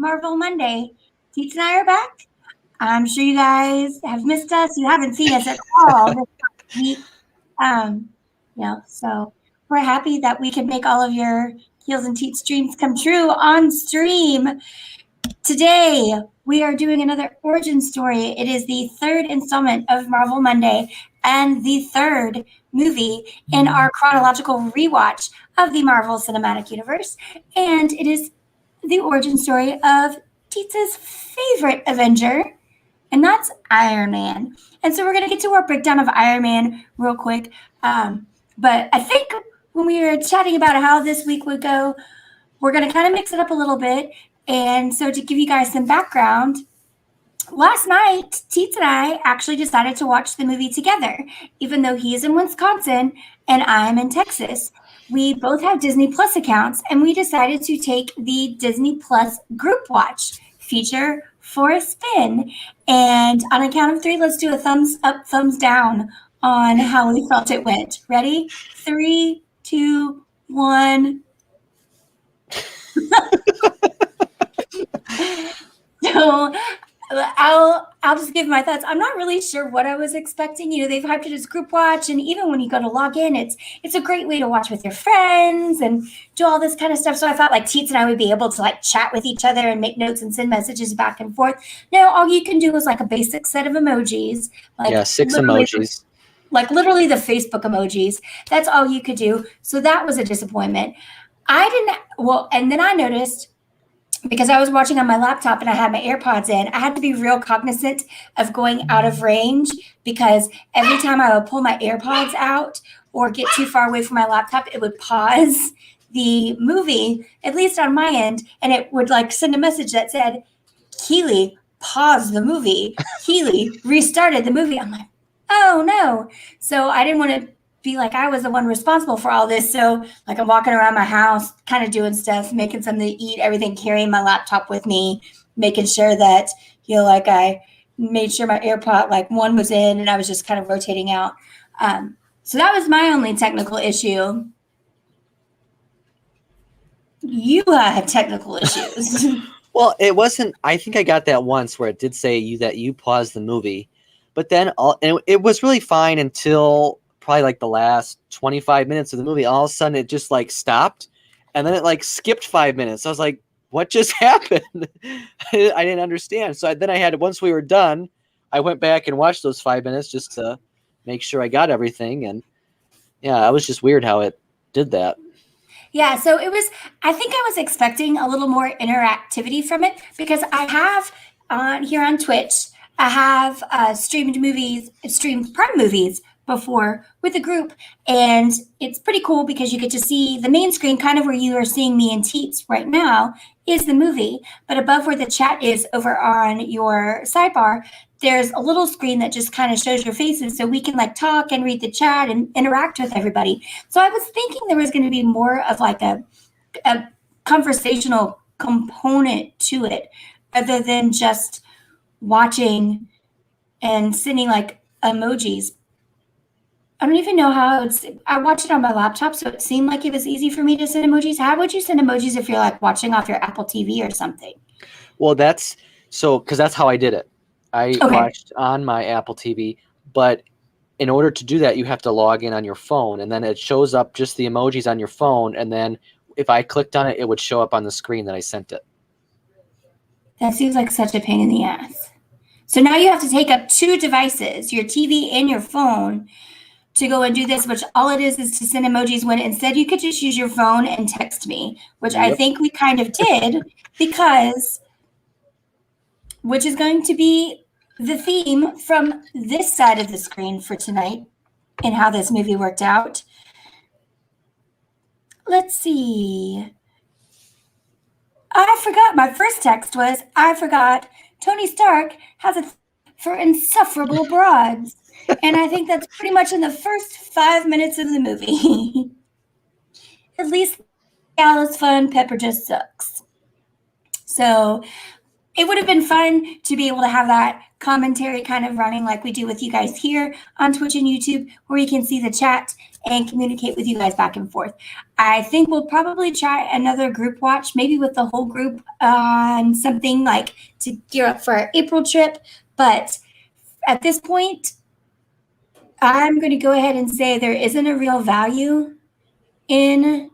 Marvel Monday. Teets and I are back. I'm sure you guys have missed us. You haven't seen us at all this week. Um, so we're happy that we can make all of your Heels and Teats dreams come true on stream. Today, we are doing another origin story. It is the third installment of Marvel Monday and the third movie in our chronological rewatch of the Marvel Cinematic Universe. And it is the origin story of Teets' favorite Avenger, and that's Iron Man. And so we're going to get to our breakdown of Iron Man real quick. But I think when we were chatting about how this week would go, we're going to kind of mix it up a little bit. And so to give you guys some background, last night, Teets and I actually decided to watch the movie together, even though he is in Wisconsin and I'm in Texas. We both have Disney Plus accounts, and we decided to take the Disney Plus group watch feature for a spin. And on a count of 3, let's do a thumbs up, thumbs down on how we felt it went. Ready? 3, 2, 1. So I'll just give my thoughts. I'm not really sure what I was expecting. They've hyped it as group watch, and even when you go to log in, it's a great way to watch with your friends and do all this kind of stuff. So I thought like Teets and I would be able to like chat with each other and make notes and send messages back and forth. No, all you can do is like a basic set of emojis. Like 6 emojis. Like literally the Facebook emojis. That's all you could do. So that was a disappointment. And then I noticed, because I was watching on my laptop and I had my AirPods in, I had to be real cognizant of going out of range, because every time I would pull my AirPods out or get too far away from my laptop, it would pause the movie, at least on my end, and it would like send a message that said, Keely paused the movie. Keely restarted the movie. I'm like, oh no. So I didn't want to be like I was the one responsible for all this. So like I'm walking around my house, kind of doing stuff, making something to eat, everything, carrying my laptop with me, making sure that, like I made sure my AirPod, like one was in and I was just kind of rotating out. So that was my only technical issue. You had technical issues. Well, it wasn't, I think I got that once where it did say that you paused the movie, but then it was really fine until probably like the last 25 minutes of the movie. All of a sudden it just like stopped, and then it like skipped 5 minutes. I was like, what just happened? I didn't understand. So then I had, once we were done, I went back and watched those 5 minutes just to make sure I got everything. And yeah, it was just weird how it did that. Yeah, so I think I was expecting a little more interactivity from it, because I have here on Twitch, I have streamed Prime movies before with a group, and it's pretty cool because you get to see the main screen, kind of where you are seeing me and Teets right now is the movie, but above where the chat is over on your sidebar, there's a little screen that just kind of shows your faces, so we can like talk and read the chat and interact with everybody. So I was thinking there was going to be more of like a conversational component to it, other than just watching and sending like emojis. I don't even know how I watched it on my laptop, so it seemed like it was easy for me to send emojis. How would you send emojis if you're like watching off your Apple TV or something? Well, because that's how I did it. I watched on my Apple TV, but in order to do that, you have to log in on your phone, and then it shows up just the emojis on your phone, and then if I clicked on it, it would show up on the screen that I sent it. That seems like such a pain in the ass. So now you have to take up 2 devices, your TV and your phone, to go and do this, which all it is to send emojis, when instead you could just use your phone and text me, which I think we kind of did, which is going to be the theme from this side of the screen for tonight and how this movie worked out. Let's see. I forgot. My first text was, I forgot Tony Stark has a for insufferable broads. And I think that's pretty much in the first 5 minutes of the movie. At least Gal is fun, Pepper just sucks. So it would have been fun to be able to have that commentary kind of running like we do with you guys here on Twitch and YouTube, where you can see the chat and communicate with you guys back and forth. I think we'll probably try another group watch, maybe with the whole group on something like to gear up for our April trip. But at this point, I'm going to go ahead and say there isn't a real value in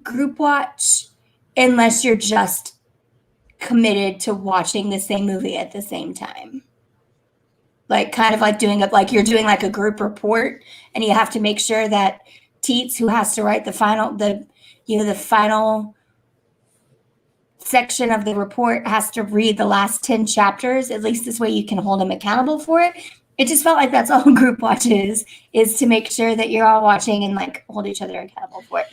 group watch unless you're just committed to watching the same movie at the same time. Like kind of like doing it like you're doing like a group report, and you have to make sure that Teets, who has to write the final section of the report, has to read the last 10 chapters. At least this way you can hold him accountable for it. It just felt like that's all group watch is to make sure that you're all watching and like hold each other accountable for it.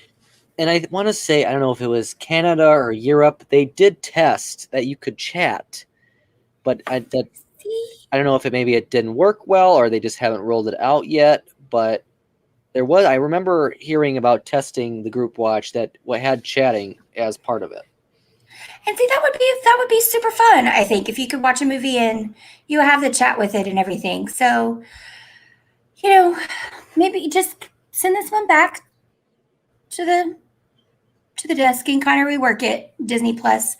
And I want to say, I don't know if it was Canada or Europe, they did test that you could chat, but I don't know if it didn't work well or they just haven't rolled it out yet. But I remember hearing about testing the group watch that had chatting as part of it. And see, that would be super fun, I think, if you could watch a movie and you have the chat with it and everything. So, maybe just send this one back to the desk and kind of rework it. Disney Plus.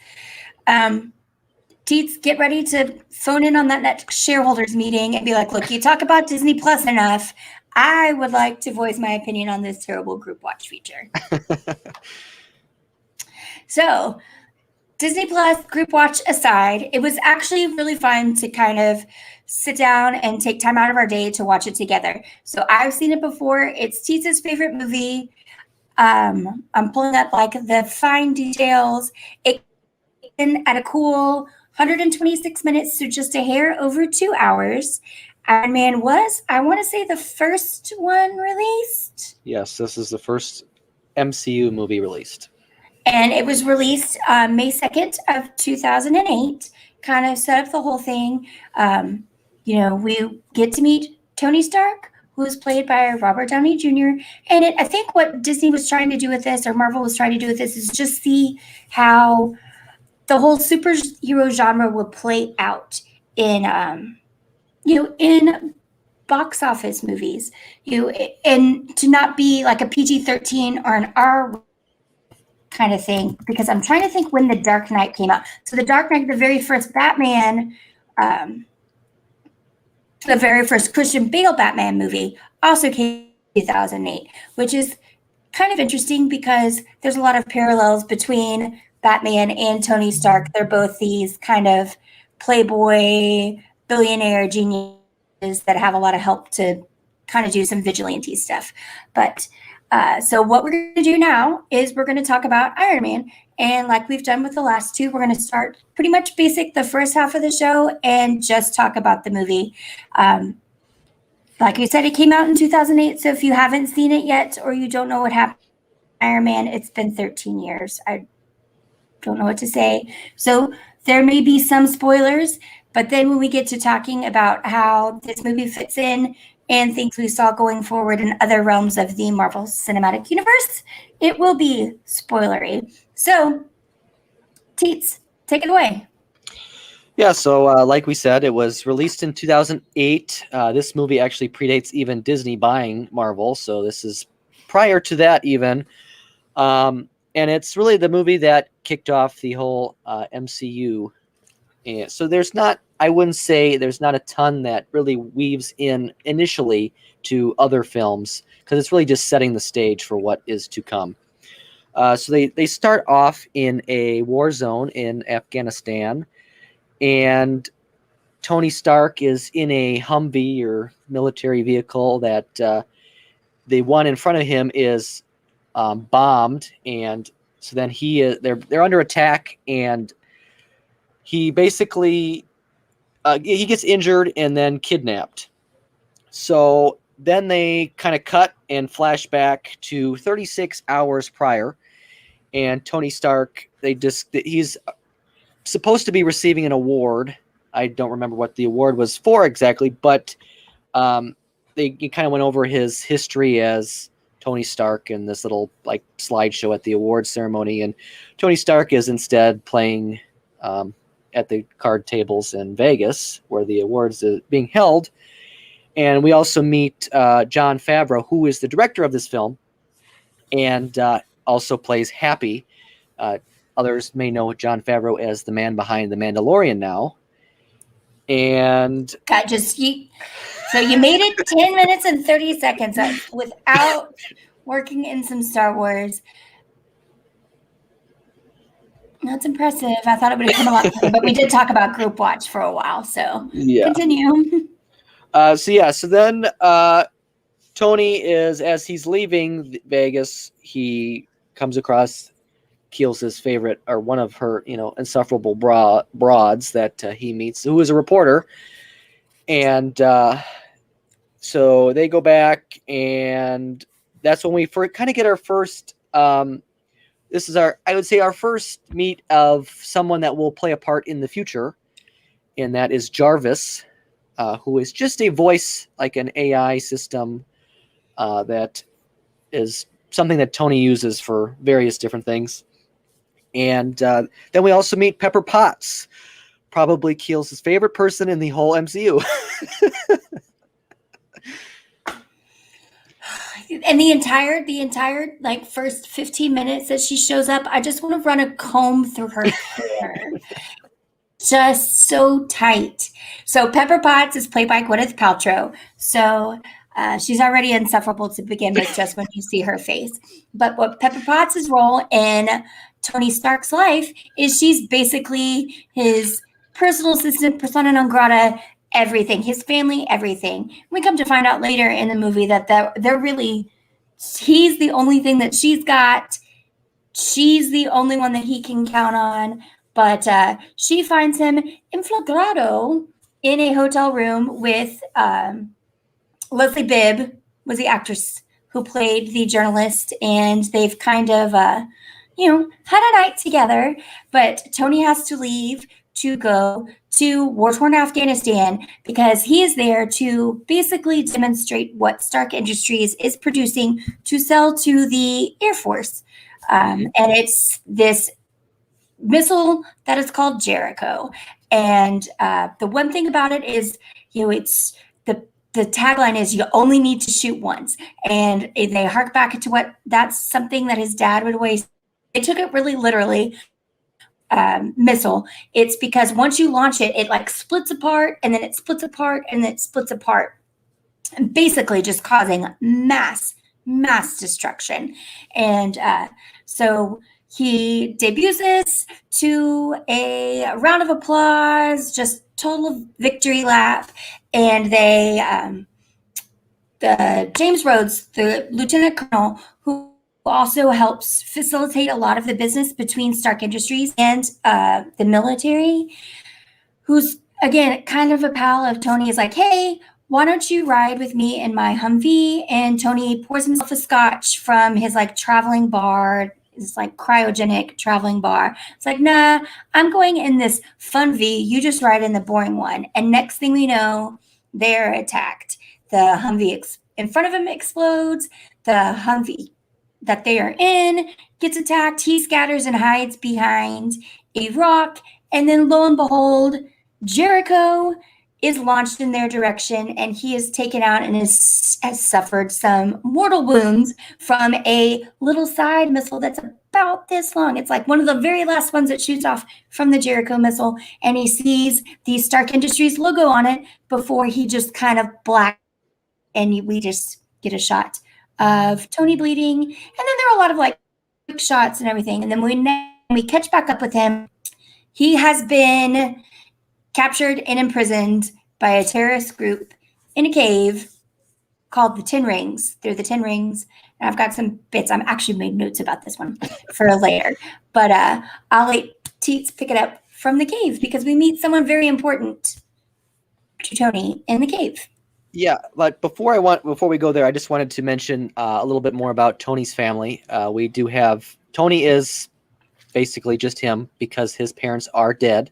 Teets, get ready to phone in on that next shareholders meeting and be like, look, you talk about Disney Plus enough. I would like to voice my opinion on this terrible group watch feature. So, Disney Plus group watch aside, it was actually really fun to kind of sit down and take time out of our day to watch it together. So I've seen it before. It's Teets' favorite movie. I'm pulling up like the fine details. It at a cool 126 minutes, so just a hair over 2 hours. Iron Man was, I want to say, the first one released. Yes, this is the first MCU movie released. And it was released May 2nd of 2008, kind of set up the whole thing. We get to meet Tony Stark, who is played by Robert Downey Jr. And I think what Disney was trying to do with this, or Marvel was trying to do with this, is just see how the whole superhero genre would play out in box office movies, and to not be like a PG-13 or an R kind of thing, because I'm trying to think when The Dark Knight came out. So The Dark Knight, the very first Batman, the very first Christian Bale Batman movie, also came in 2008, which is kind of interesting because there's a lot of parallels between Batman and Tony Stark. They're both these kind of playboy, billionaire geniuses that have a lot of help to kind of do some vigilante stuff. But so what we're going to do now is we're going to talk about Iron Man. And like we've done with the last two, we're going to start pretty much basic the first half of the show and just talk about the movie. Like we said, it came out in 2008. So if you haven't seen it yet or you don't know what happened to Iron Man, it's been 13 years. I don't know what to say. So there may be some spoilers, but then when we get to talking about how this movie fits in and things we saw going forward in other realms of the Marvel Cinematic Universe, it will be spoilery. So, Teets, take it away. Yeah, so like we said, it was released in 2008. This movie actually predates even Disney buying Marvel, so this is prior to that even. And it's really the movie that kicked off the whole MCU. And so I wouldn't say there's not a ton that really weaves in initially to other films, because it's really just setting the stage for what is to come. So they start off in a war zone in Afghanistan, and Tony Stark is in a Humvee or military vehicle that the one in front of him is bombed, and so then they're under attack, and he basically he gets injured and then kidnapped. So then they kind of cut and flash back to 36 hours prior, and Tony Stark, he's supposed to be receiving an award. I don't remember what the award was for exactly, but they kind of went over his history as Tony Stark in this little like slideshow at the awards ceremony, and Tony Stark is instead playing at the card tables in Vegas where the awards are being held. And we also meet Jon Favreau, who is the director of this film and also plays Happy. Others may know Jon Favreau as the man behind The Mandalorian now. And so you made it 10 minutes and 30 seconds without working in some Star Wars. That's impressive. I thought it would have come a lot quicker, but we did talk about group watch for a while. So continue. So then Tony is, as he's leaving Vegas, he comes across Keel's favorite, or one of her, insufferable broads that he meets, who is a reporter. And so they go back, and that's when we kind of get our first, this is I would say our first meet of someone that will play a part in the future. And that is Jarvis, who is just a voice, like an AI system that is something that Tony uses for various different things. And then we also meet Pepper Potts, probably Keel's favorite person in the whole MCU. And the entire like first 15 minutes that she shows up, I just want to run a comb through her hair. Just so tight. So Pepper Potts is played by Gwyneth Paltrow. So she's already insufferable to begin with just when you see her face. But what Pepper Potts' role in Tony Stark's life is she's basically his personal assistant, persona non grata, everything, his family, everything. We come to find out later in the movie that he's the only thing that she's got. She's the only one that he can count on. But she finds him inflagrado in a hotel room with Leslie Bibb, was the actress who played the journalist, and they've kind of, had a night together. But Tony has to leave to go to war-torn Afghanistan because he is there to basically demonstrate what Stark Industries is producing to sell to the Air Force. And it's this missile that is called Jericho. And the one thing about it is, it's the tagline is you only need to shoot once. And they hark back to that's something that his dad would always, they took it really literally. Missile. It's because once you launch it, it like splits apart and then it splits apart and then it splits apart. And basically just causing mass destruction. And so he debuts this to a round of applause, just total victory lap. And the James Rhodes, the lieutenant colonel, who also helps facilitate a lot of the business between Stark Industries and the military, who's, again, kind of a pal of Tony, is like, hey, why don't you ride with me in my Humvee? And Tony pours himself a scotch from his like traveling bar, this like cryogenic traveling bar. It's like, nah, I'm going in this fun V. You just ride in the boring one. And next thing we know, they're attacked. The Humvee in front of him explodes. The Humvee that they are in gets attacked. He scatters and hides behind a rock. And then lo and behold, Jericho is launched in their direction, and he is taken out and has suffered some mortal wounds from a little side missile that's about this long. It's like one of the very last ones that shoots off from the Jericho missile, and he sees the Stark Industries logo on it before he just kind of black, and we just get a shot of Tony bleeding. And then there are a lot of like quick shots and everything. And then when we catch back up with him, he has been captured and imprisoned by a terrorist group in a cave called the Ten Rings. They're the Ten Rings. And I've got some bits. I'm actually made notes about this one for later. But I'll let Teets pick it up from the cave because we meet someone very important to Tony in the cave. Yeah, but before we go there, I just wanted to mention a little bit more about Tony's family. We do have Tony is basically just him because his parents are dead.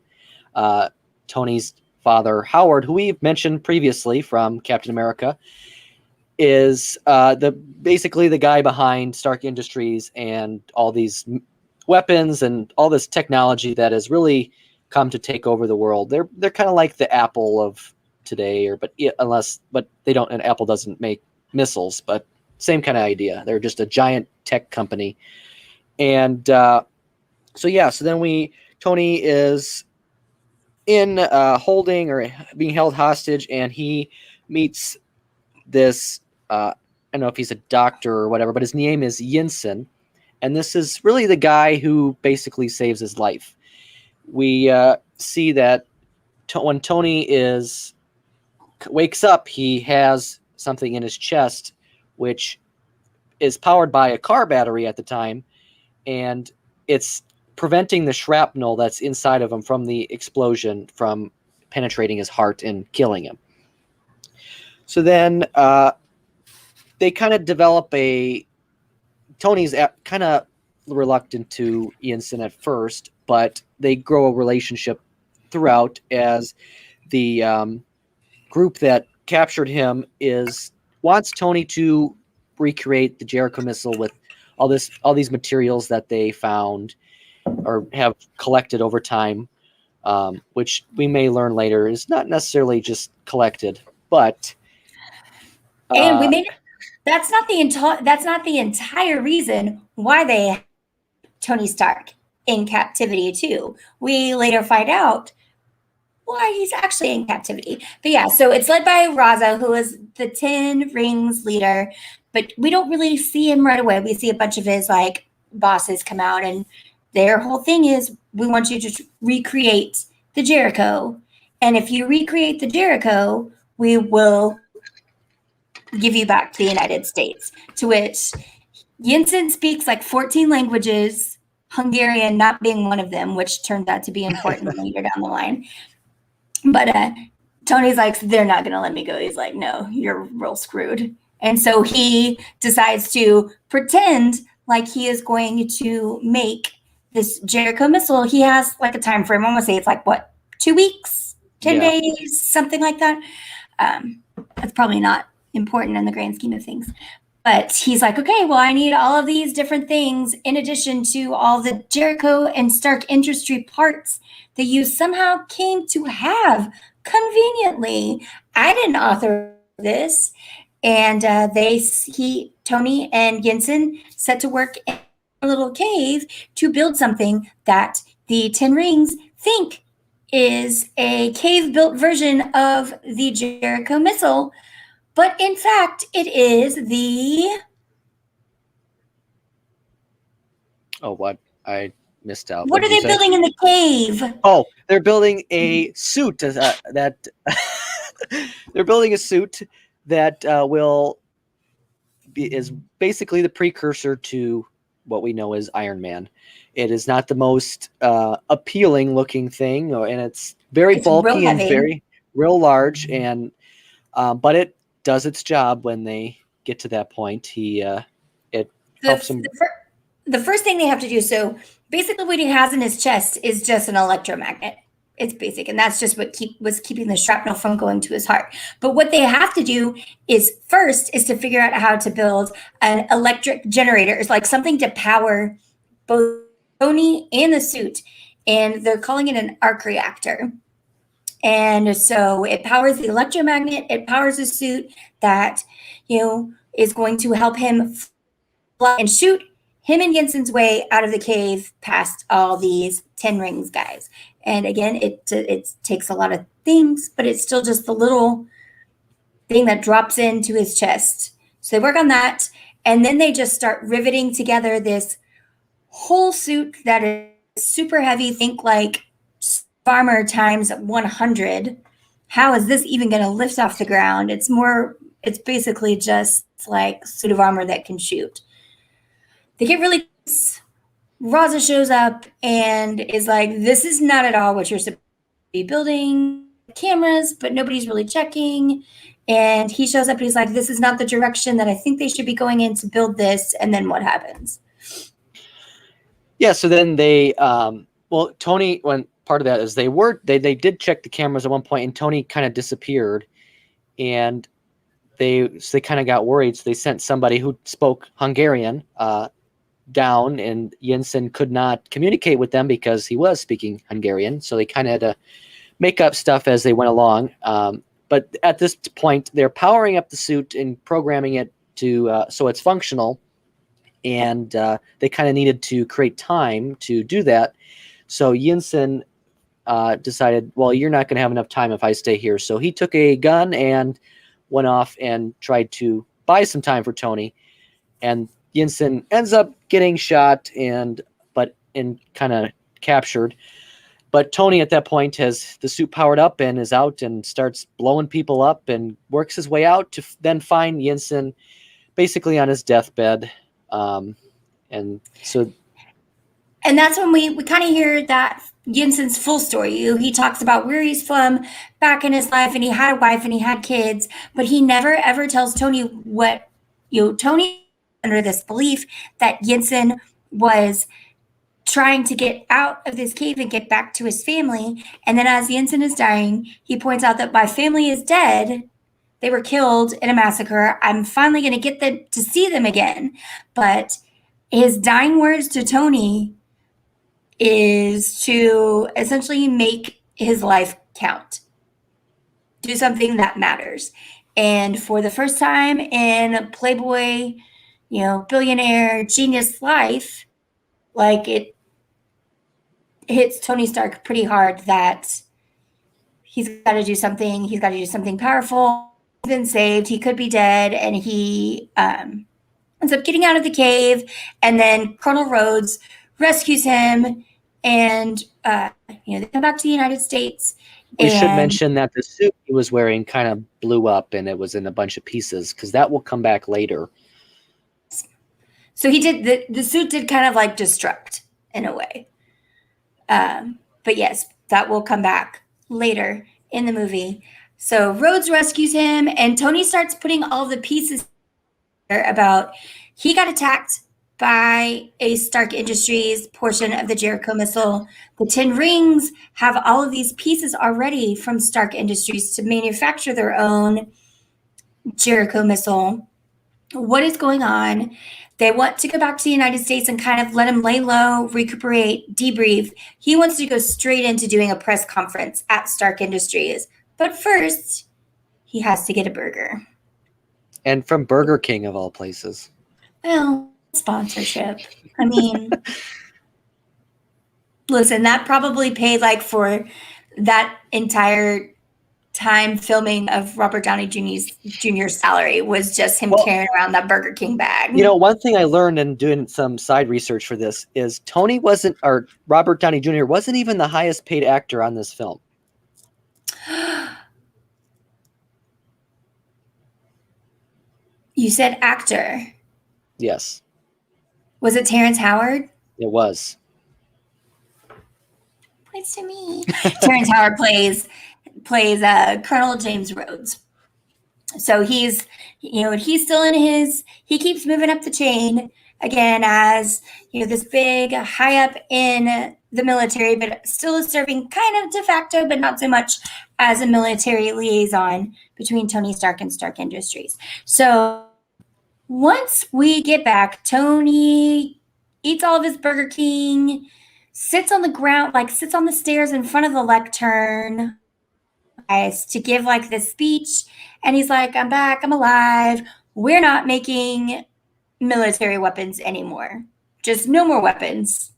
Tony's father, Howard, who we've mentioned previously from Captain America, is basically the guy behind Stark Industries and all these weapons and all this technology that is really come to take over the world. They're kind of like the Apple of today, but they don't. And Apple doesn't make missiles, but same kind of idea. They're just a giant tech company, and so then Tony is in holding or being held hostage, and he meets this. I don't know if he's a doctor or whatever, but his name is Yinsen, and this is really the guy who basically saves his life. We see that when Tony wakes up, he has something in his chest, which is powered by a car battery at the time, and it's preventing the shrapnel that's inside of him from the explosion from penetrating his heart and killing him. So then they kind of develop Tony's kind of reluctant to Yinsen at first, but they grow a relationship throughout as the group that captured him wants Tony to recreate the Jericho missile with all these materials that they found or have collected over time, which we may learn later is not necessarily just collected, but and we made that's not the entire reason why they have Tony Stark in captivity too. We later find out why he's actually in captivity. But yeah, so it's led by Raza, who is the 10 Rings leader, but we don't really see him right away. We see a bunch of his like bosses come out, and their whole thing is, we want you to recreate the Jericho. And if you recreate the Jericho, we will give you back to the United States. To which Yinsen speaks like 14 languages, Hungarian not being one of them, which turns out to be important later down the line. But Tony's like, they're not going to let me go. He's like, no, you're real screwed. And so he decides to pretend like he is going to make this Jericho missile. He has like a time frame. I want to say it's like, 2 weeks, 10 days, something like that. That's probably not important in the grand scheme of things. But he's like, okay, well, I need all of these different things in addition to all the Jericho and Stark Industry parts that you somehow came to have conveniently. I didn't author this. And Tony and Yinsen set to work in a little cave to build something that the 10 Rings think is a cave-built version of the Jericho missile. But in fact, it is the... Oh, what? I missed out. What are they building in the cave? Oh, they're building a suit that... they're building a suit that is basically the precursor to what we know as Iron Man. It is not the most appealing looking thing, and it's very bulky and very real large, and but it does its job when they get to that point. It helps them. The first thing they have to do, so basically what he has in his chest is just an electromagnet. It's basic, and that's just what was keeping the shrapnel from going to his heart. But what they have to do is to figure out how to build an electric generator. It's like something to power both Tony and the suit, and they're calling it an arc reactor. And so it powers the electromagnet, it powers the suit that, is going to help him fly and shoot him and Yinsen's way out of the cave past all these 10 Rings guys. And again, it takes a lot of things, but it's still just the little thing that drops into his chest. So they work on that, and then they just start riveting together this whole suit that is super heavy. Think like armor times 100. How is this even going to lift off the ground? It's basically just like suit of armor that can shoot. They get really close. Raza shows up and is like, this is not at all what you're supposed to be building. Cameras, but nobody's really checking. And he shows up and he's like, this is not the direction that I think they should be going in to build this. And then what happens? Yeah, so then they, Tony, when part of that is they did check the cameras at one point, and Tony kind of disappeared, and they kind of got worried, so they sent somebody who spoke Hungarian, down, and Jensen could not communicate with them because he was speaking Hungarian. So they kind of had to make up stuff as they went along. But at this point, they're powering up the suit and programming it to so it's functional. And they kind of needed to create time to do that. So Jensen decided, well, you're not going to have enough time if I stay here. So he took a gun and went off and tried to buy some time for Tony. And Jensen ends up getting shot and kind of captured. But Tony at that point has the suit powered up and is out and starts blowing people up and works his way out to then find Jensen basically on his deathbed. And that's when we kind of hear that Jensen's full story. He talks about where he's from back in his life, and he had a wife and he had kids, but he never ever tells Tony what, Tony under this belief that Jensen was trying to get out of this cave and get back to his family. And then as Jensen is dying, he points out that my family is dead. They were killed in a massacre. I'm finally going to get them to see them again. But his dying words to Tony is to essentially make his life count. Do something that matters. And for the first time in Playboy, billionaire genius life, like, it hits Tony Stark pretty hard that he's got to do something. He's got to do something powerful. He's been saved. He could be dead. And he ends up getting out of the cave. And then Colonel Rhodes rescues him. And, they come back to the United States. We should mention that the suit he was wearing kind of blew up and it was in a bunch of pieces, because that will come back later. So he did, the suit did kind of like destruct in a way. But yes, that will come back later in the movie. So Rhodes rescues him, and Tony starts putting all the pieces about he got attacked by a Stark Industries portion of the Jericho missile. The 10 Rings have all of these pieces already from Stark Industries to manufacture their own Jericho missile. What is going on? They want to go back to the United States and kind of let him lay low, recuperate, debrief. He wants to go straight into doing a press conference at Stark Industries. But first, he has to get a burger. And from Burger King, of all places. Well, sponsorship. I mean, listen, that probably paid for that entire time filming of Robert Downey Jr.'s salary was just him carrying around that Burger King bag. One thing I learned in doing some side research for this is Robert Downey Jr. wasn't even the highest paid actor on this film. You said actor. Yes. Was it Terrence Howard? It was. Points to me. Terrence Howard plays Colonel James Rhodes. So he's still he keeps moving up the chain again as, this big high up in the military, but still is serving kind of de facto, but not so much as a military liaison between Tony Stark and Stark Industries. So once we get back, Tony eats all of his Burger King, sits on the ground, sits on the stairs in front of the lectern to give this speech. And he's like, I'm back, I'm alive. We're not making military weapons anymore. Just no more weapons.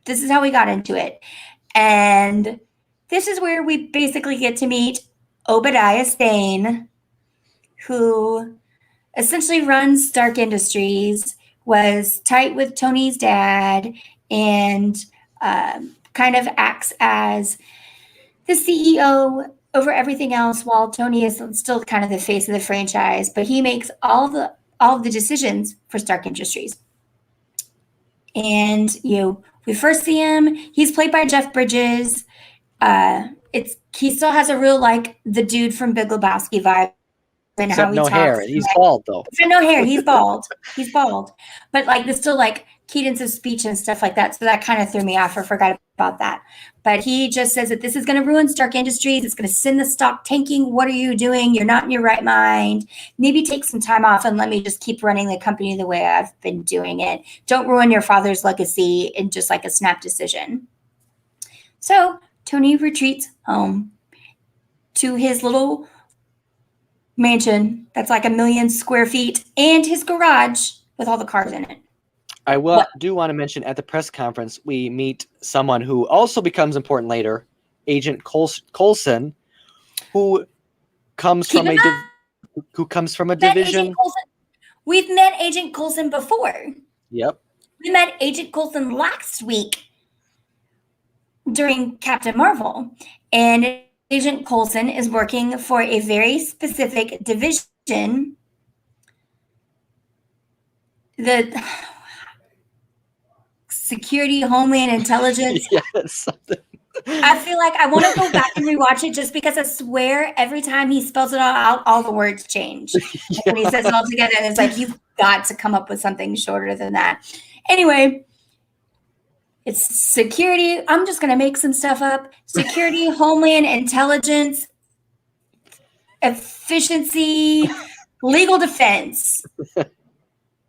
This is how we got into it. And this is where we basically get to meet Obadiah Stane, who essentially runs Stark Industries, was tight with Tony's dad, and kind of acts as the CEO over everything else, while Tony is still kind of the face of the franchise. But he makes all of the decisions for Stark Industries. And we first see him. He's played by Jeff Bridges. He still has a real the dude from Big Lebowski vibe. And except how he no talks. hair. He's bald though. Except no hair. He's bald. He's bald. But there's still cadence of speech and stuff like that. So that kind of threw me off. I forgot about that. But he just says that this is going to ruin Stark Industries. It's going to send the stock tanking. What are you doing? You're not in your right mind. Maybe take some time off and let me just keep running the company the way I've been doing it. Don't ruin your father's legacy in just like a snap decision. So Tony retreats home to his little mansion that's like 1 million square feet and his garage with all the cars in it. I do want to mention at the press conference, we meet someone who also becomes important later, Agent Coulson, who comes from a division. We've met Agent Coulson before. Yep. We met Agent Coulson last week during Captain Marvel, and Agent Coulson is working for a very specific division. The Security, Homeland Intelligence. Yeah, that's something. I feel like I want to go back and rewatch it just because I swear every time he spells it all out, all the words change. Yeah. When he says it all together, and it's like, you've got to come up with something shorter than that. Anyway, it's security. I'm just going to make some stuff up. Security, Homeland Intelligence, Efficiency, Legal Defense,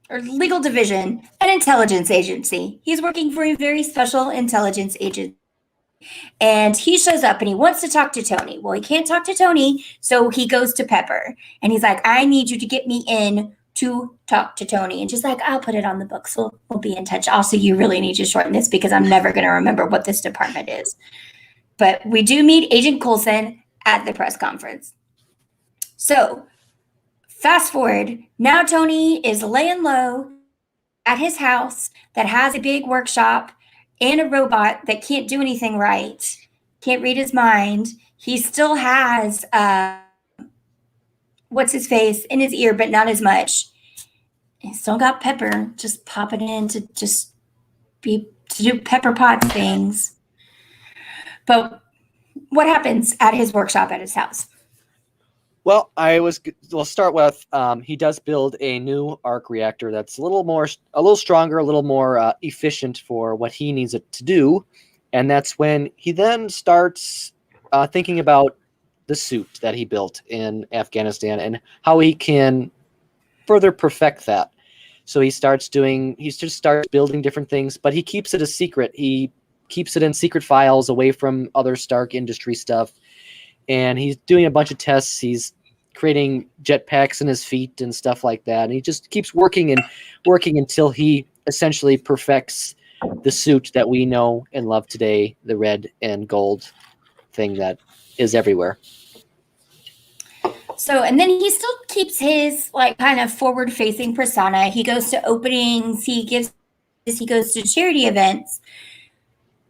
or Legal Division, an intelligence agency. He's working for a very special intelligence agency. And he shows up and he wants to talk to Tony. Well, he can't talk to Tony, so he goes to Pepper. And he's like, I need you to get me in to talk to Tony. And she's like, I'll put it on the books. We'll be in touch. Also, you really need to shorten this because I'm never going to remember what this department is. But we do meet Agent Coulson at the press conference. So fast forward. Now Tony is laying low at his house that has a big workshop and a robot that can't do anything right, can't read his mind. He still has what's his face in his ear, but not as much. He's still got Pepper just popping in to do Pepper Potts things. But what happens at his workshop at his house? Well, we'll start with he does build a new arc reactor that's a little stronger, a little more efficient for what he needs it to do, and that's when he then starts thinking about the suit that he built in Afghanistan and how he can further perfect that. So he just starts building different things, but he keeps it a secret. He keeps it in secret files away from other Stark Industry stuff. And he's doing a bunch of tests. He's creating jetpacks in his feet and stuff like that. And he just keeps working until he essentially perfects the suit that we know and love today, the red and gold thing that is everywhere. So, and then he still keeps his like kind of forward-facing persona. He goes to openings. He goes to charity events.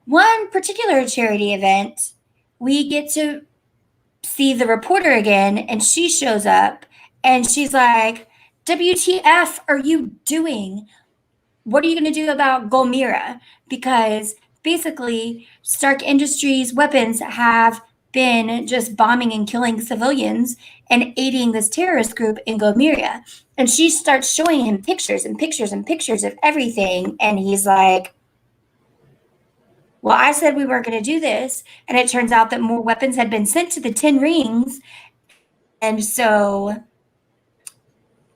One particular charity event, we get to see the reporter again, and she shows up and she's like, WTF are you doing? What are you going to do about Golmira? Because basically Stark Industries weapons have been just bombing and killing civilians and aiding this terrorist group in Golmira. And she starts showing him pictures and pictures and pictures of everything. And he's like, well, I said we weren't going to do this. And it turns out that more weapons had been sent to the 10 Rings. And so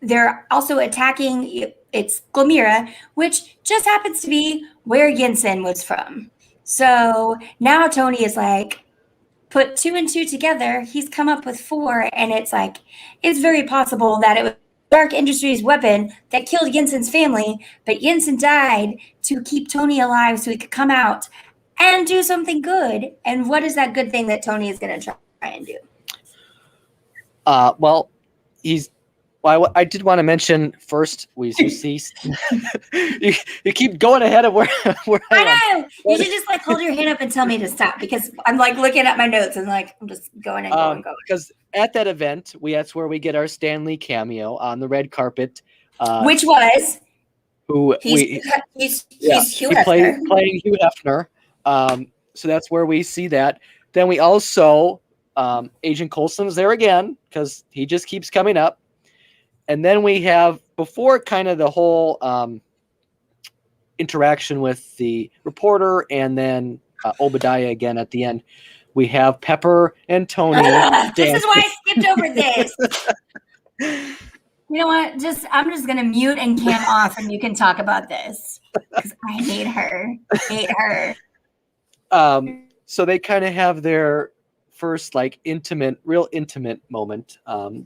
they're also attacking, it's Golmira, which just happens to be where Jensen was from. So now Tony is like, put 2 and 2 together. He's come up with 4. And it's like, it's very possible that it was Stark Industries weapon that killed Jensen's family. But Jensen died to keep Tony alive so he could come out and do something good. And what is that good thing that Tony is going to try and do? Well, I did want to mention first, we see you keep going ahead of where I know. You should just like hold your hand up and tell me to stop because I'm like looking at my notes and like I'm just going and going. Because at that event, that's where we get our Stan Lee cameo on the red carpet, which was he's Hugh Hefner. playing Hugh Hefner. So that's where we see that. Then we also Agent Coulson's there again because he just keeps coming up. And then we have, before kind of the whole interaction with the reporter and then Obadiah again at the end. We have Pepper and Tony This is dancing. why I skipped over this. You know what? I'm just gonna mute and cam off, and you can talk about this because I hate her. Hate her. So they kind of have their first like real intimate moment.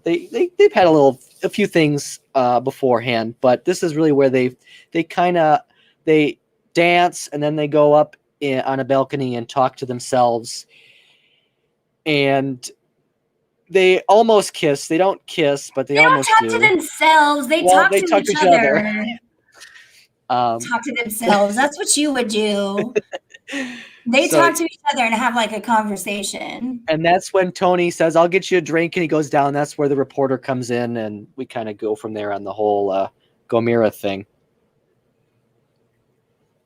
They've had a few things beforehand, but this is really where they dance and then they go up on a balcony and talk to themselves, and they almost kiss. They don't kiss, but they almost talk do. to themselves. They Well, talk they to talk each to each other. other. Talk to themselves. That's what you would do. They So- talk to each other and have like a conversation. And that's when Tony says, "I'll get you a drink," and he goes down. That's where the reporter comes in, and we kind of go from there on the whole Gomera thing.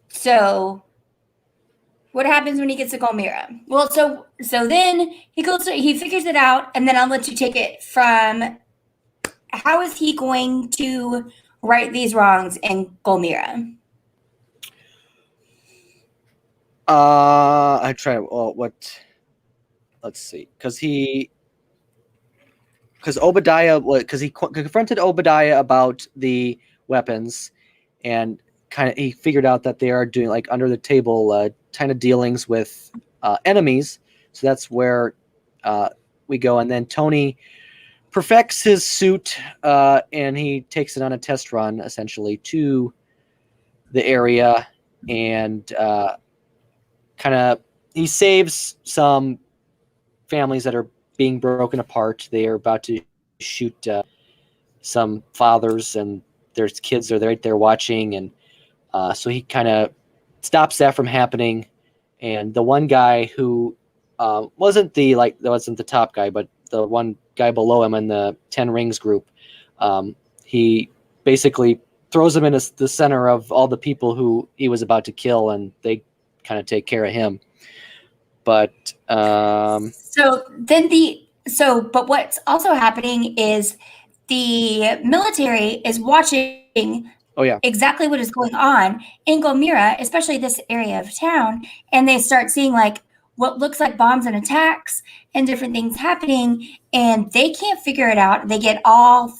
So what happens when he gets to Gomera? Well, so then he figures it out, and then I'll let you take it from how is he going to right these wrongs in Gomera? I try. Well, what? Let's see, because Obadiah, because he confronted Obadiah about the weapons, and he figured out that they are doing like under the table kind of dealings with enemies. So that's where we go, and then Tony perfects his suit, and he takes it on a test run essentially to the area, and he saves some families that are being broken apart. They are about to shoot some fathers, and there's kids are right there watching, and so he kind of stops that from happening. And the one guy who wasn't the top guy, but the one guy below him in the 10 Rings group, he basically throws him in the center of all the people who he was about to kill, and they kind of take care of him. But but what's also happening is the military is watching exactly what is going on in Gomera, especially this area of town, and they start seeing like what looks like bombs and attacks and different things happening, and they can't figure it out. They get all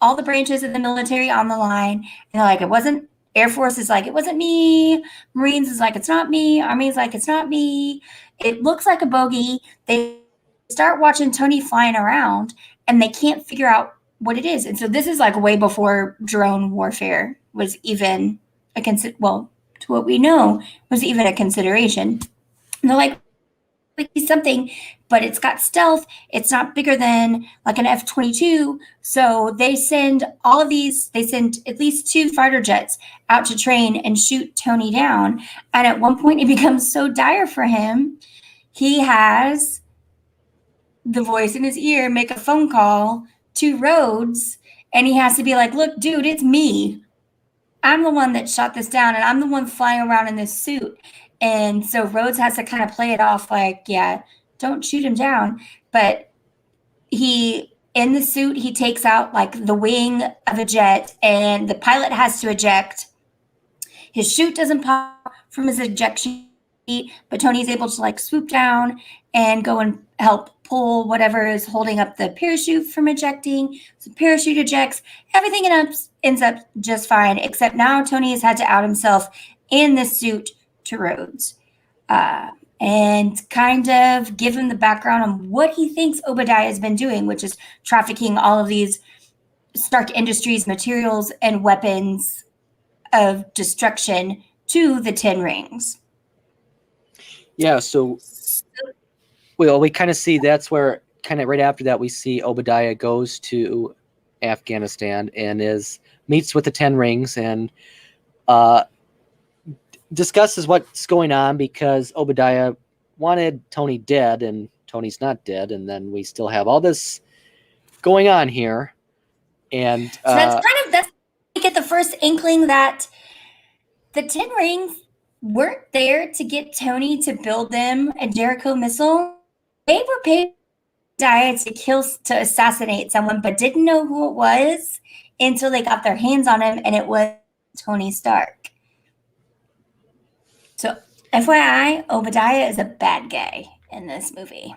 the branches of the military on the line, and they're like, it wasn't. Air Force is like, it wasn't me. Marines is like, it's not me. Army is like, it's not me. It looks like a bogey. They start watching Tony flying around, and they can't figure out what it is. And so this is like way before drone warfare was even to what we know, was even a consideration. And they're like something, but it's got stealth. It's not bigger than like an F-22. So they send at least 2 fighter jets out to train and shoot Tony down. And at one point it becomes so dire for him, he has the voice in his ear make a phone call to Rhodes, and he has to be like, look, dude, it's me. I'm the one that shot this down, and I'm the one flying around in this suit. And so Rhodes has to kind of play it off like, yeah, don't shoot him down. But in the suit, he takes out like the wing of a jet, and the pilot has to eject. His chute doesn't pop from his ejection seat, but Tony's able to like swoop down and go and help pull whatever is holding up the parachute from ejecting. So parachute ejects. Everything ends up just fine, except now Tony has had to out himself in this suit to Rhodes, and kind of give him the background on what he thinks Obadiah has been doing, which is trafficking all of these Stark Industries materials and weapons of destruction to the 10 Rings. Yeah, so we kind of see that's where kind of right after that we see Obadiah goes to Afghanistan and meets with the 10 Rings and discusses what's going on, because Obadiah wanted Tony dead and Tony's not dead, and then we still have all this going on here. And so that's we get the first inkling that the 10 Rings weren't there to get Tony to build them a Jericho missile. They were paid to assassinate someone, but didn't know who it was until they got their hands on him, and it was Tony Stark. So FYI, Obadiah is a bad guy in this movie.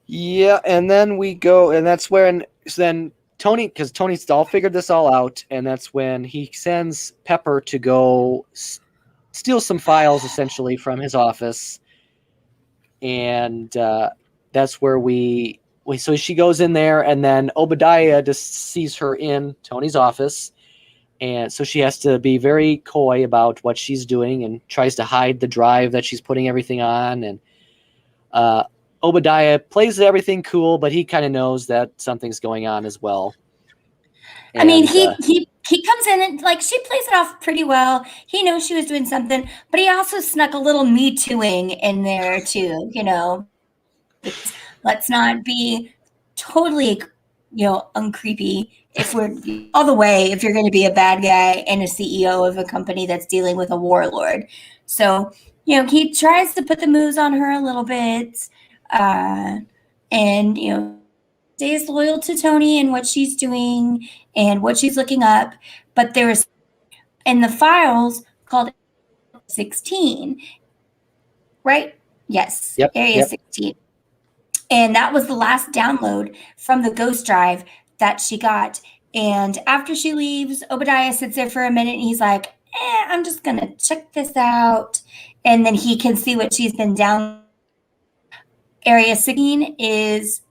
Yeah, and then we go, and that's when then Tony, because Tony's all figured this all out, and that's when he sends Pepper to go steal some files essentially from his office, and that's where we so she goes in there, and then Obadiah just sees her in Tony's office, and so she has to be very coy about what she's doing and tries to hide the drive that she's putting everything on, and uh, Obadiah plays everything cool, but he kind of knows that something's going on as well. I mean, And he comes in and like she plays it off pretty well. He knows she was doing something, but he also snuck a little me tooing in there too, because let's not be totally, uncreepy if we're all the way if you're going to be a bad guy and a CEO of a company that's dealing with a warlord. So, he tries to put the moves on her a little bit, uh, and stays loyal to Tony and what she's doing and what she's looking up. But there is in the files called 16, right? Yes, yep, Area yep. 16. And that was the last download from the ghost drive that she got. And after she leaves, Obadiah sits there for a minute and he's like, I'm just going to check this out. And then he can see what she's been down. Area 16 is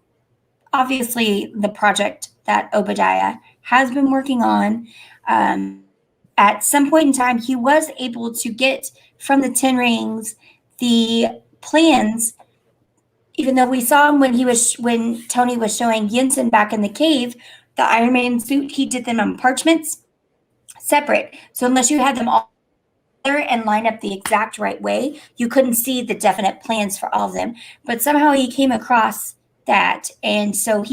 obviously the project that Obadiah has been working on. At some point in time, he was able to get from the 10 rings the plans, even though we saw him when Tony was showing Yinsen back in the cave, the Iron Man suit, he did them on parchments separate. So unless you had them all together and line up the exact right way, you couldn't see the definite plans for all of them. But somehow he came across that. And so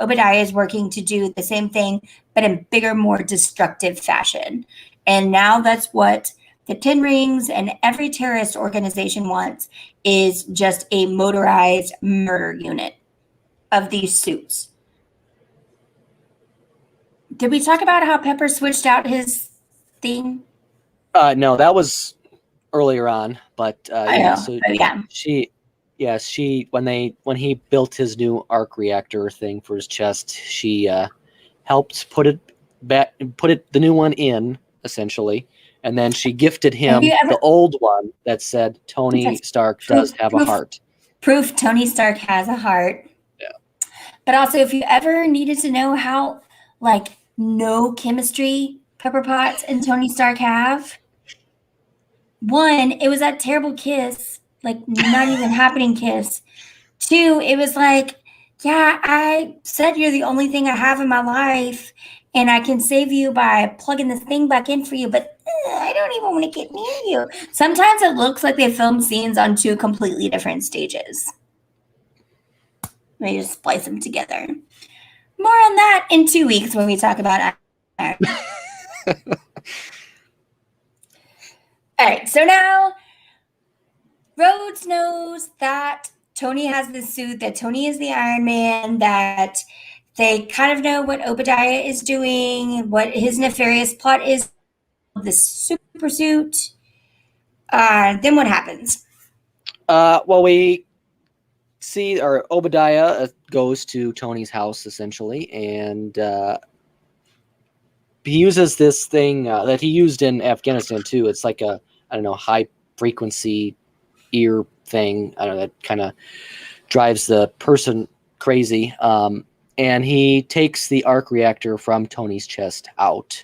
Obadiah is working to do the same thing, but in bigger, more destructive fashion. And now that's what the 10 Rings and every terrorist organization wants, is just a motorized murder unit of these suits. Did we talk about how Pepper switched out his thing? No, that was earlier on, but I yeah. know. So Oh, yeah. she when he built his new arc reactor thing for his chest, she helped put it back, the new one in essentially, and then she gifted Have him you ever the old one that said Tony Stark does have a heart. proof Tony Stark has a heart? Yeah. But also, if you ever needed to know how, like, no chemistry Pepper Potts and Tony Stark have, one, it was that terrible kiss, like, not even happening kiss. Two, it was like, yeah, I said you're the only thing I have in my life, and I can save you by plugging this thing back in for you, but I don't even want to get near you. Sometimes it looks like they filmed scenes on two completely different stages. They just splice them together. More on that in 2 weeks when we talk about. All right, so now Rhodes knows that Tony has this suit, that Tony is the Iron Man, that they kind of know what Obadiah is doing, what his nefarious plot is, this super suit. Then what happens? Well, we see, or Obadiah goes to Tony's house essentially, and he uses this thing that he used in Afghanistan too. It's like a, I don't know, high frequency ear thing. I don't know, that kind of drives the person crazy. And he takes the arc reactor from Tony's chest out.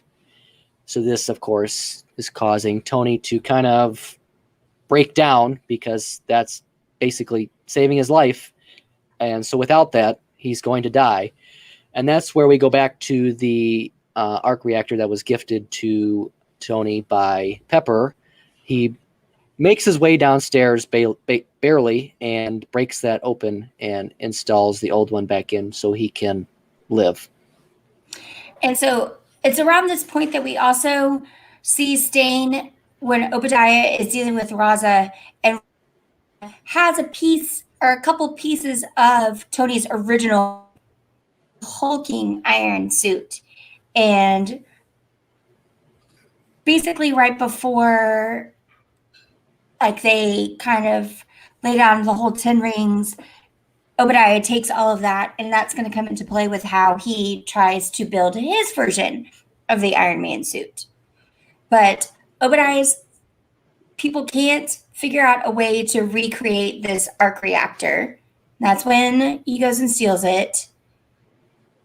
So this, of course, is causing Tony to kind of break down, because that's basically saving his life. And so without that, he's going to die. And that's where we go back to the arc reactor that was gifted to Tony by Pepper. He makes his way downstairs barely and breaks that open and installs the old one back in so he can live. And so it's around this point that we also see Stain when Obadiah is dealing with Raza and has a piece or a couple pieces of Tony's original hulking iron suit. And basically right before like they kind of lay down the whole 10 rings, Obadiah takes all of that, and that's going to come into play with how he tries to build his version of the Iron Man suit. But Obadiah's people can't figure out a way to recreate this arc reactor. That's when he goes and steals it.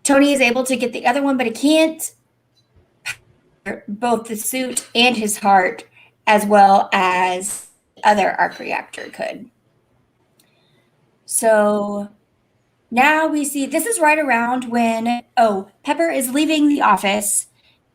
Tony is able to get the other one, but he can't both the suit and his heart as well as the other arc reactor could. So now we see this is right around when Pepper is leaving the office,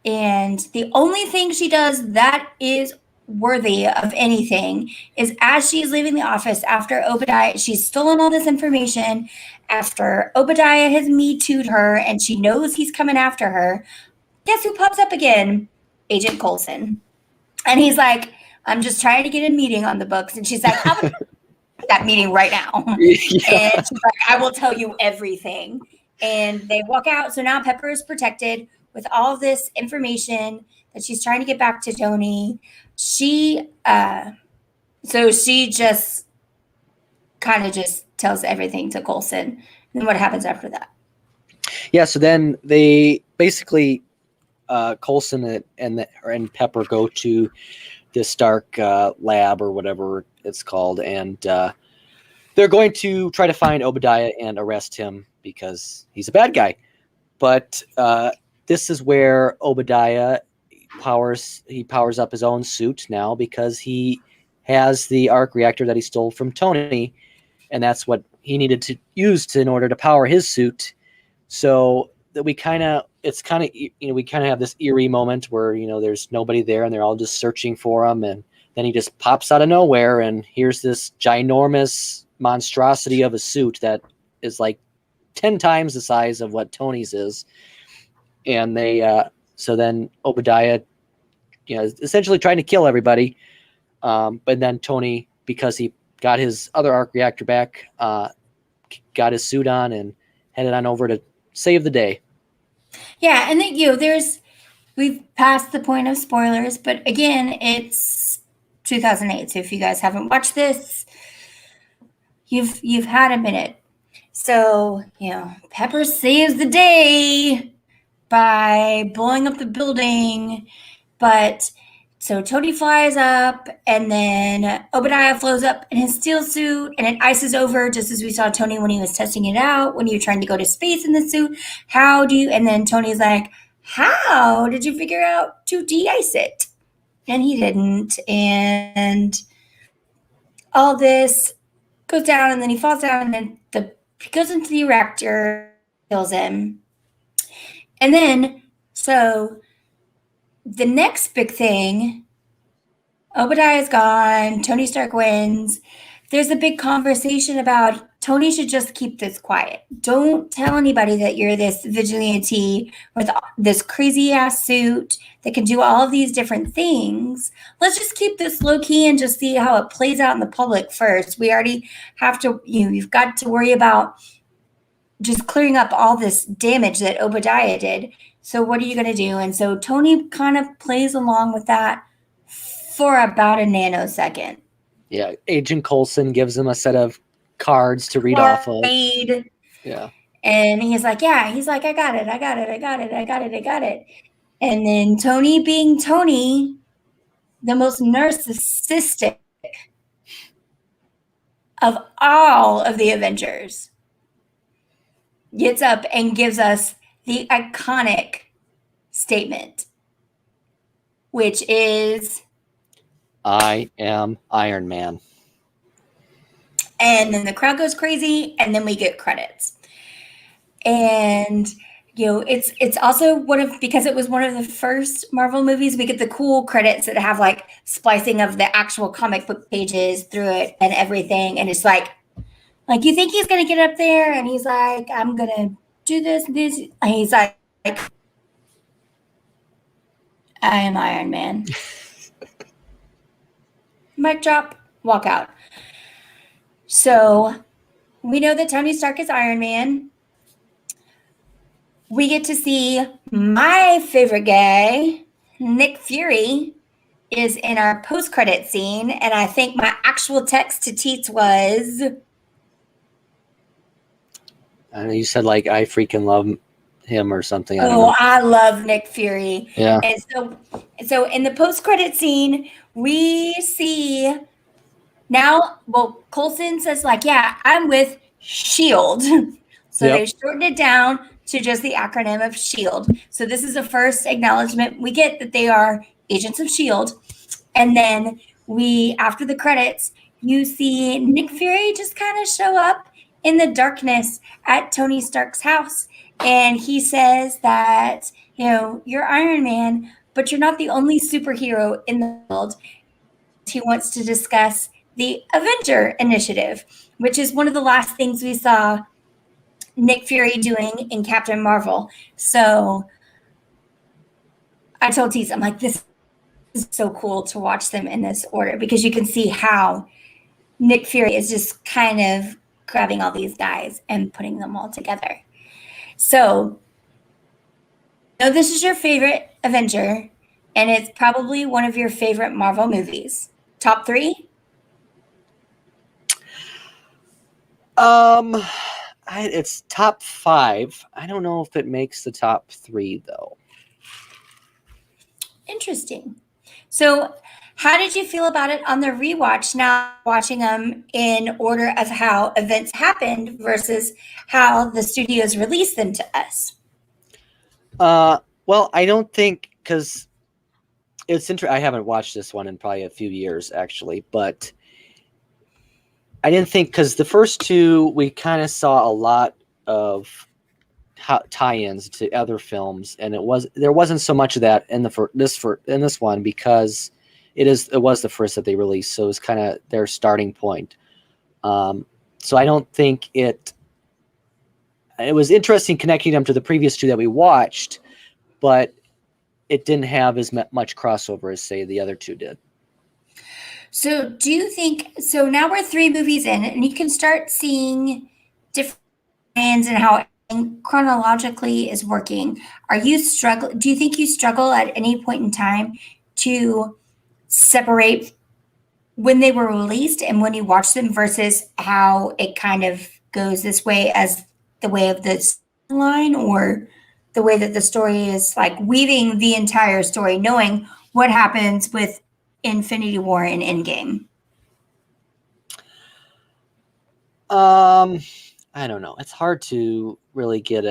and the only thing she does that is worthy of anything is as she's leaving the office after Obadiah, she's stolen all this information after Obadiah has me too'd her and she knows he's coming after her. Guess who pops up again? Agent Coulson. And he's like, I'm just trying to get a meeting on the books. And she's like, I'm going to that meeting right now. Yeah. And she's like, I will tell you everything. And they walk out. So now Pepper is protected with all of this information that she's trying to get back to Tony. She just kind of just tells everything to Coulson. And then what happens after that? Yeah, so then they basically Coulson and Pepper go to the Stark lab or whatever it's called, and they're going to try to find Obadiah and arrest him because he's a bad guy. But this is where Obadiah powers up his own suit now because he has the arc reactor that he stole from Tony, and that's what he needed to use in order to power his suit. So that we kind of have this eerie moment where there's nobody there and they're all just searching for him, and then he just pops out of nowhere and here's this ginormous monstrosity of a suit that is like 10 times the size of what Tony's is. And they so then Obadiah is essentially trying to kill everybody, but then Tony, because he got his other arc reactor back, got his suit on and headed on over to save the day. Yeah, and then we've passed the point of spoilers, but again, it's 2008. So if you guys haven't watched this, you've had a minute. So Pepper saves the day by blowing up the building, but so Tony flies up, and then Obadiah flows up in his steel suit, and it ices over, just as we saw Tony when he was testing it out, when you're trying to go to space in the suit. And then Tony's like, how did you figure out to de-ice it? And he didn't. And all this goes down, and then he falls down, and then he goes into the reactor, kills him. And then, so the next big thing, Obadiah's gone, Tony Stark wins. There's a big conversation about Tony should just keep this quiet. Don't tell anybody that you're this vigilante with this crazy ass suit that can do all of these different things. Let's just keep this low key and just see how it plays out in the public first. We already have to, you've got to worry about just clearing up all this damage that Obadiah did. So what are you going to do? And so Tony kind of plays along with that for about a nanosecond. Yeah, Agent Coulson gives him a set of cards to read off of. Yeah. And he's like, I got it. And then Tony, being Tony, the most narcissistic of all of the Avengers, gets up and gives us the iconic statement, which is, I am Iron Man. And then the crowd goes crazy, and then we get credits. And it's also because it was one of the first Marvel movies, we get the cool credits that have like splicing of the actual comic book pages through it and everything. And it's like you think he's gonna get up there and he's like, I'm gonna do this. And he's like, I am Iron Man. Mic drop, walk out. So we know that Tony Stark is Iron Man. We get to see my favorite guy, Nick Fury is in our post-credit scene, and I think my actual text to Teets was, I know you said like I freaking love him or something. I don't "Oh, know. I love Nick Fury." Yeah. And so in the post-credit scene, we see now. Well, Coulson says like, "Yeah, I'm with Shield." So Yep. they shortened it down to just the acronym of Shield. So this is the first acknowledgement we get that they are agents of Shield. And then after the credits, you see Nick Fury just kind of show up in the darkness at Tony Stark's house. And he says that, you're Iron Man, but you're not the only superhero in the world. And he wants to discuss the Avenger Initiative, which is one of the last things we saw Nick Fury doing in Captain Marvel. So I told Tease, I'm like, this is so cool to watch them in this order because you can see how Nick Fury is just kind of grabbing all these guys and putting them all together. So, this is your favorite Avenger, and it's probably one of your favorite Marvel movies. Top 3? It's top 5. I don't know if it makes the top 3 though. Interesting. So, how did you feel about it on the rewatch now watching them in order of how events happened versus how the studios released them to us? Well, I don't think because it's interesting. I haven't watched this one in probably a few years actually, but I didn't think because the first 2 we kind of saw a lot of tie-ins to other films, and there wasn't so much of that in this one because it was the first that they released, so it was kind of their starting point. So I don't think it was interesting connecting them to the previous 2 that we watched, but it didn't have as much crossover as say the other 2 did. So, do you think so? Now we're 3 movies in, and you can start seeing different plans and how chronologically is working. Are you struggle? Do you think you struggle at any point in time to separate when they were released and when you watch them versus how it kind of goes this way as the way of the line or the way that the story is like weaving the entire story, knowing what happens with Infinity War and Endgame? I don't know. It's hard to really get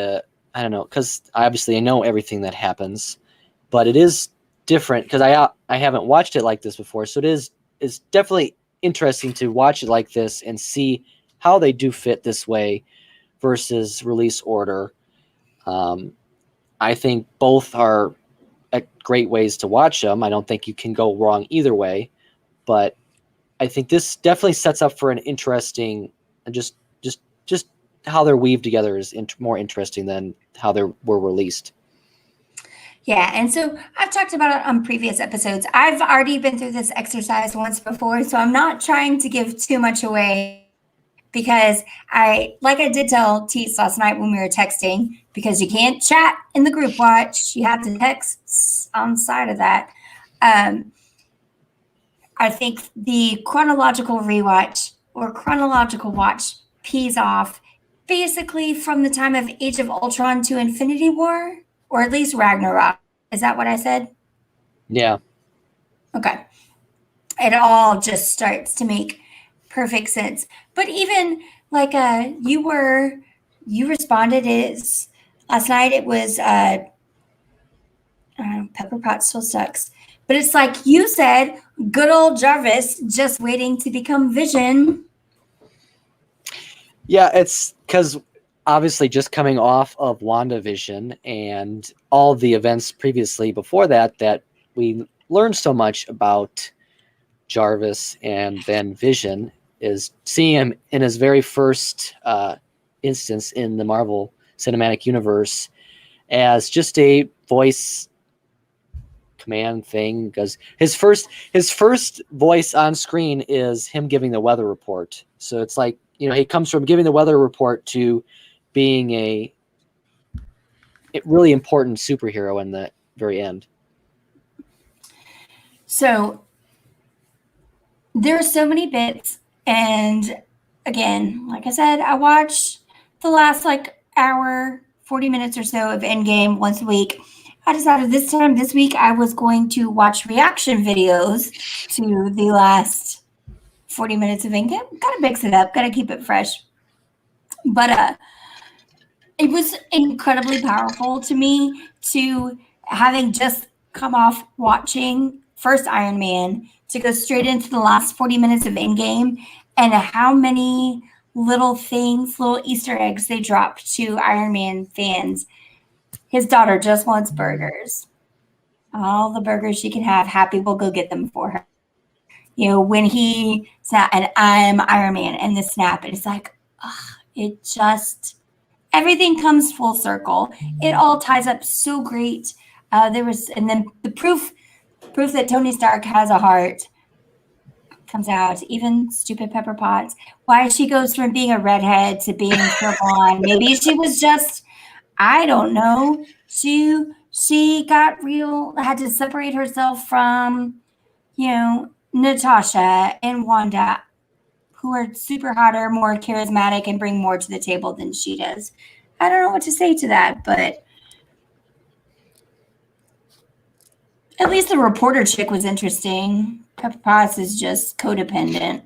I don't know, because obviously I know everything that happens, but it is different because I haven't watched it like this before, so it's definitely interesting to watch it like this and see how they do fit this way versus release order. I think both are great ways to watch them. I don't think you can go wrong either way, but I think this definitely sets up for an interesting and just how they're weaved together is more interesting than how they were released. Yeah, and so I've talked about it on previous episodes. I've already been through this exercise once before, so I'm not trying to give too much away because like I did tell Teets last night when we were texting, because you can't chat in the group watch, you have to text on the side of that. I think the chronological rewatch or chronological watch pees off basically from the time of Age of Ultron to Infinity War, or at least Ragnarok. Is that what I said? Yeah. Okay. It all just starts to make perfect sense. But even like you responded is last night it was Pepper Pot still sucks. But it's like you said, good old Jarvis just waiting to become Vision. Yeah, it's because obviously just coming off of WandaVision and all the events previously before that we learned so much about Jarvis and then Vision is seeing him in his very first instance in the Marvel Cinematic Universe as just a voice command thing, because his first voice on screen is him giving the weather report. So it's like, he comes from giving the weather report to being a really important superhero in the very end. So there are so many bits, and again, like I said, I watch the last like hour, 40 minutes or so of Endgame once a week. I decided this week, I was going to watch reaction videos to the last 40 minutes of Endgame. Gotta mix it up, gotta keep it fresh. But it was incredibly powerful to me to having just come off watching first Iron Man to go straight into the last 40 minutes of Endgame and how many little things, little Easter eggs they dropped to Iron Man fans. His daughter just wants burgers. All the burgers she can have, Happy will go get them for her. You know, when he snap and I'm Iron Man and the snap, and it's like, it just everything comes full circle. It all ties up so great. There was, and then the proof that Tony Stark has a heart comes out. Even stupid Pepper Potts. Why she goes from being a redhead to being pure blonde? Maybe she was just, I don't know. She got real, had to separate herself from, Natasha and Wanda, who are super hotter, more charismatic, and bring more to the table than she does. I don't know what to say to that, but at least the reporter chick was interesting. Pepper Potts is just codependent.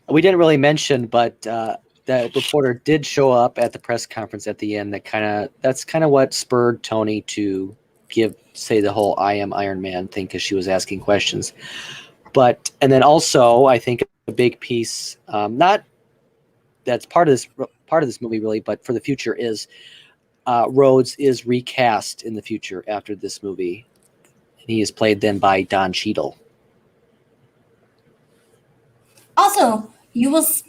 We didn't really mention, but that reporter did show up at the press conference at the end. That's kind of what spurred Tony to say the whole "I am Iron Man" thing, because she was asking questions. And then also, I think a big piece, not that's part of this movie really, but for the future is Rhodes is recast in the future after this movie, and he is played then by Don Cheadle. Also, he's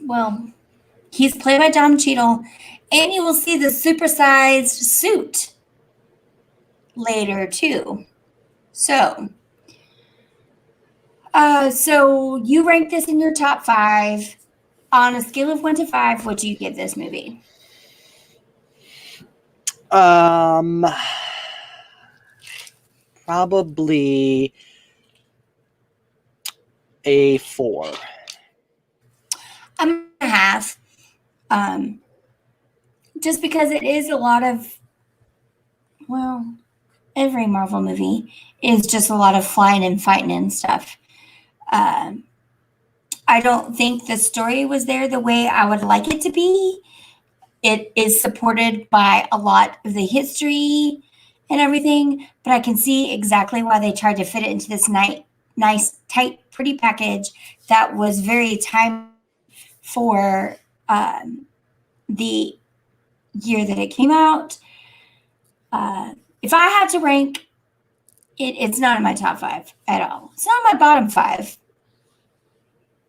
played by Don Cheadle, and you will see the supersized suit later too. So you rank this in your top 5. On a scale of 1 to 5, what do you give this movie? Probably a 4. I'm gonna have, just because it is a lot of, every Marvel movie is just a lot of flying and fighting and stuff. I don't think the story was there the way I would like it to be. It is supported by a lot of the history and everything, but I can see exactly why they tried to fit it into this nice, tight, pretty package that was very time for the year that it came out. If I had to rank it, it's not in my top 5 at all. It's not my bottom 5.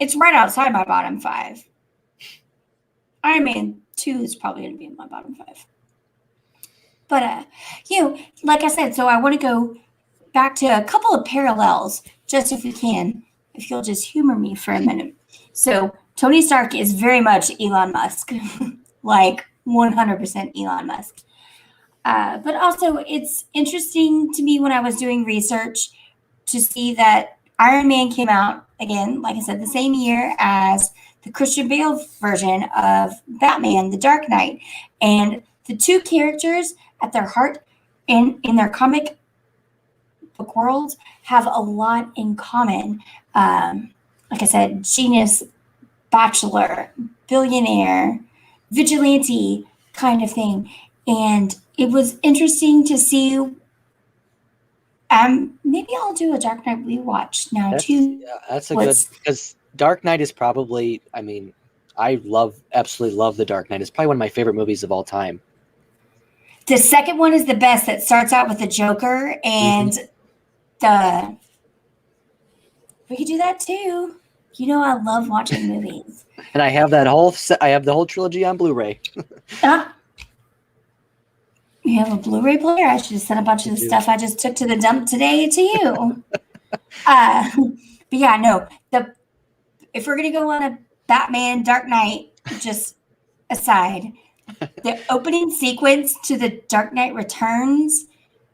It's right outside my bottom 5. Iron Man 2 is probably going to be in my bottom 5. But, like I said, so I want to go back to a couple of parallels, just if we can, if you'll just humor me for a minute. So Tony Stark is very much Elon Musk, like 100% Elon Musk. But also, it's interesting to me when I was doing research to see that Iron Man came out, again, like I said, the same year as the Christian Bale version of Batman, The Dark Knight. And the two characters at their heart in their comic book worlds have a lot in common. Like I said, genius, bachelor, billionaire, vigilante kind of thing. And it was interesting to see. Maybe I'll do a Dark Knight rewatch now too. Yeah, that's a good, because Dark Knight is probably, I mean, I absolutely love The Dark Knight. It's probably one of my favorite movies of all time. The second one is the best. That starts out with the Joker and we could do that too. I love watching movies. And I have the whole trilogy on Blu-ray. You have a Blu-ray player? I should have sent a bunch of the stuff I just took to the dump today to you. But yeah, no. If we're gonna go on a Batman Dark Knight, just aside, the opening sequence to the Dark Knight Returns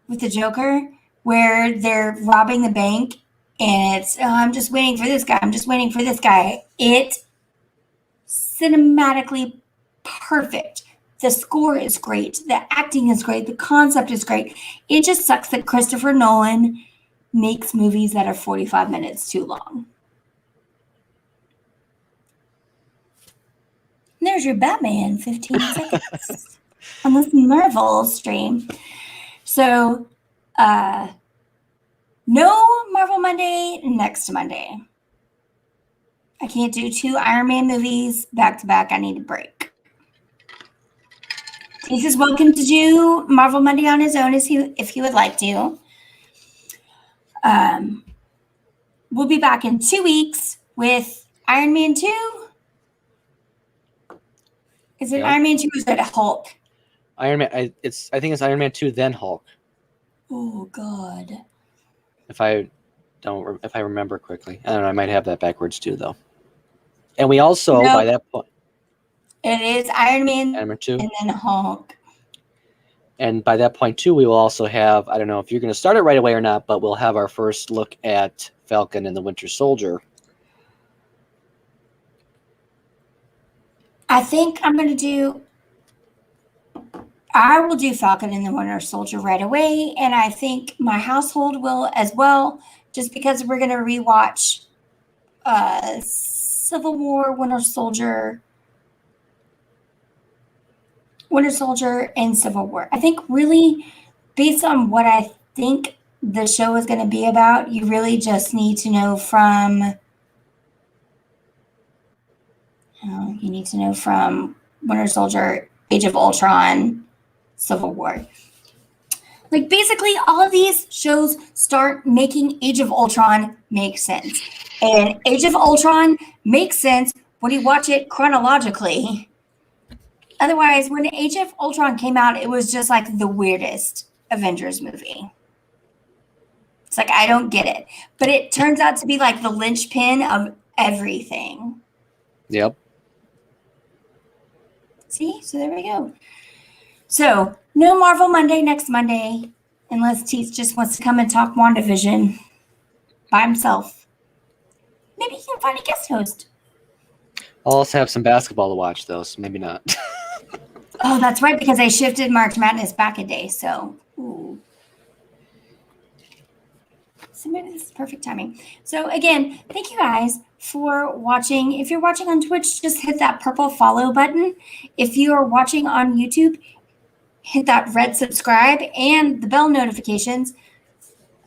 with the Joker, where they're robbing the bank and it's, oh, I'm just waiting for this guy. I'm just waiting for this guy. It's cinematically perfect. The score is great. The acting is great. The concept is great. It just sucks that Christopher Nolan makes movies that are 45 minutes too long. And there's your Batman 15 seconds on this Marvel stream. So, no Marvel Monday next Monday. I can't do 2 Iron Man movies back to back. I need a break. He's is welcome to do Marvel Monday on his own if he would like to. We'll be back in 2 weeks with Iron Man 2. Is it Iron Man 2 or is it Hulk? Iron Man. I think it's Iron Man 2, then Hulk. Oh God. If I remember correctly, I don't know. I might have that backwards too, though. And we also by that point, it is Iron Man 2, and then Hulk. And by that point too, we will also have, I don't know if you're going to start it right away or not, but we'll have our first look at Falcon and the Winter Soldier. I think I will do Falcon and the Winter Soldier right away, and I think my household will as well, just because we're going to rewatch Civil War, Winter Soldier, and Civil War. I think really, based on what I think the show is going to be about, you really just need to know from Winter Soldier, Age of Ultron, Civil War. Like basically all of these shows start making Age of Ultron make sense. And Age of Ultron makes sense when you watch it chronologically. Otherwise, when Age of Ultron came out, it was just like the weirdest Avengers movie. It's like, I don't get it. But it turns out to be like the linchpin of everything. Yep. See? So there we go. So, no Marvel Monday next Monday, unless Teets just wants to come and talk WandaVision by himself. Maybe he can find a guest host. I'll also have some basketball to watch, though, so maybe not. Oh, that's right, because I shifted March Madness back a day, so ooh. So maybe this is perfect timing. So again, thank you guys for watching. If you're watching on Twitch, just hit that purple follow button. If you are watching on YouTube, hit that red subscribe and the bell notifications.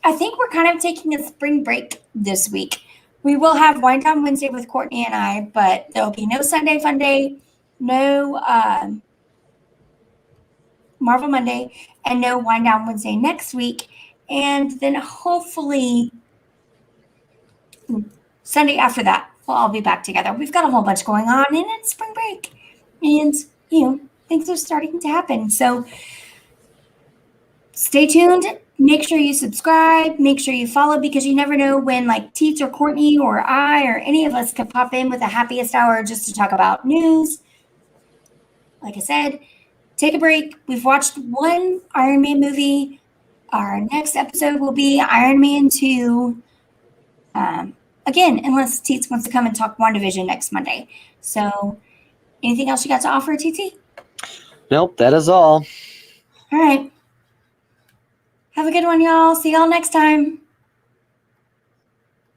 I think we're kind of taking a spring break this week. We will have Wind Down Wednesday with Courtney and I, but there'll be no Sunday Fun Day, no Marvel Monday, and no Wind Down Wednesday next week. And then hopefully Sunday after that, we'll all be back together. We've got a whole bunch going on, and it's spring break. And, things are starting to happen. So stay tuned. Make sure you subscribe. Make sure you follow, because you never know when like Teets or Courtney or I or any of us could pop in with the happiest hour just to talk about news. Like I said, take a break. We've watched one Iron Man movie. Our next episode will be Iron Man 2. Again, unless Teets wants to come and talk WandaVision next Monday. So anything else you got to offer, TT? Nope, that is all. All right. Have a good one, y'all. See y'all next time.